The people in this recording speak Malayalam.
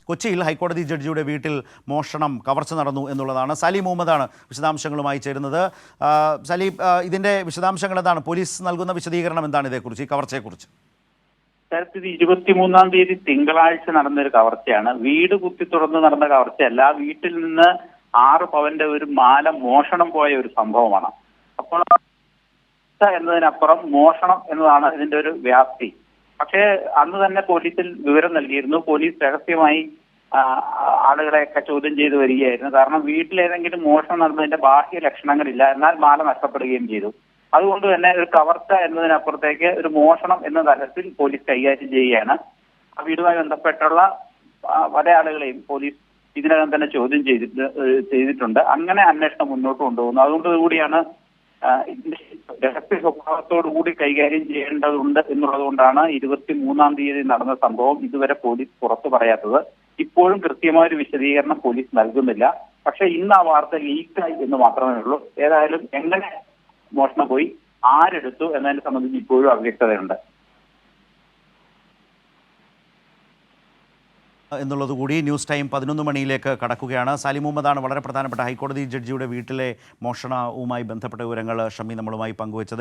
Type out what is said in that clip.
കൊച്ചിയിൽ ഹൈക്കോടതി ജഡ്ജിയുടെ വീട്ടിൽ കവർച്ച നടന്നു എന്നുള്ളതാണ്. സലീം മുഹമ്മദാണ് വിശദാംശങ്ങളുമായി ചേരുന്നത്. സലീം, ഇതിന്റെ വിശദാംശങ്ങൾ എന്താണ്? പോലീസ് നൽകുന്ന വിശദീകരണം എന്താണ് ഇതേക്കുറിച്ച്, ഈ കവർച്ചയെക്കുറിച്ച്? 23 തിങ്കളാഴ്ച നടന്നൊരു കവർച്ചയാണ്. വീട് കുത്തി തുറന്ന് നടന്ന കവർച്ചയല്ല. വീട്ടിൽ നിന്ന് 6 പവന്റെ ഒരു മാല മോഷണം പോയ ഒരു സംഭവമാണ്. അപ്പോൾ എന്നതിനപ്പുറം മോഷണം എന്നതാണ് ഇതിന്റെ ഒരു വ്യാപ്തി. പക്ഷേ അന്ന് തന്നെ പോലീസിൽ വിവരം നൽകിയിരുന്നു. പോലീസ് രഹസ്യമായി ആളുകളെയൊക്കെ ചോദ്യം ചെയ്ത് വരികയായിരുന്നു. കാരണം വീട്ടിലേതെങ്കിലും മോഷണം നടന്നതിന്റെ ബാഹ്യ ലക്ഷണങ്ങളില്ല, എന്നാൽ മാല നഷ്ടപ്പെടുകയും ചെയ്തു. അതുകൊണ്ട് തന്നെ ഒരു കവർച്ച എന്നതിനപ്പുറത്തേക്ക് ഒരു മോഷണം എന്ന തലത്തിൽ പോലീസ് കൈകാര്യം ചെയ്യുകയാണ്. ആ വീടുമായി ബന്ധപ്പെട്ടുള്ള പല ആളുകളെയും പോലീസ് ഇതിനകം തന്നെ ചോദ്യം ചെയ്തിട്ടുണ്ട്. അങ്ങനെ അന്വേഷണം മുന്നോട്ട് കൊണ്ടുപോകുന്നു. അതുകൊണ്ടുകൂടിയാണ് ഇതിന്റെ രഹസ്യ സ്വഭാവത്തോടു കൂടി കൈകാര്യം ചെയ്യേണ്ടതുണ്ട് എന്നുള്ളതുകൊണ്ടാണ് 23 നടന്ന സംഭവം ഇതുവരെ പോലീസ് പുറത്തു പറയാത്തത്. ഇപ്പോഴും കൃത്യമായൊരു വിശദീകരണം പോലീസ് നൽകുന്നില്ല. പക്ഷെ ഇന്ന് ആ വാർത്ത ലീക്കായി എന്ന് മാത്രമേ ഉള്ളൂ. ഏതായാലും എങ്ങനെ മോഷണം പോയി, ആരെടുത്തു എന്നതിനെ സംബന്ധിച്ച് ഇപ്പോഴും അവ്യക്തതയുണ്ട് എന്നുള്ളതുകൂടി ന്യൂസ് ടൈം 11 മണിയിലേക്ക് കടക്കുകയാണ്. സലീം മുഹമ്മദാണ് വളരെ പ്രധാനപ്പെട്ട ഹൈക്കോടതി ജഡ്ജിയുടെ വീട്ടിലെ മോഷണവുമായി ബന്ധപ്പെട്ട വിവരങ്ങൾ ഷമി നമ്മളുമായി പങ്കുവച്ചത്.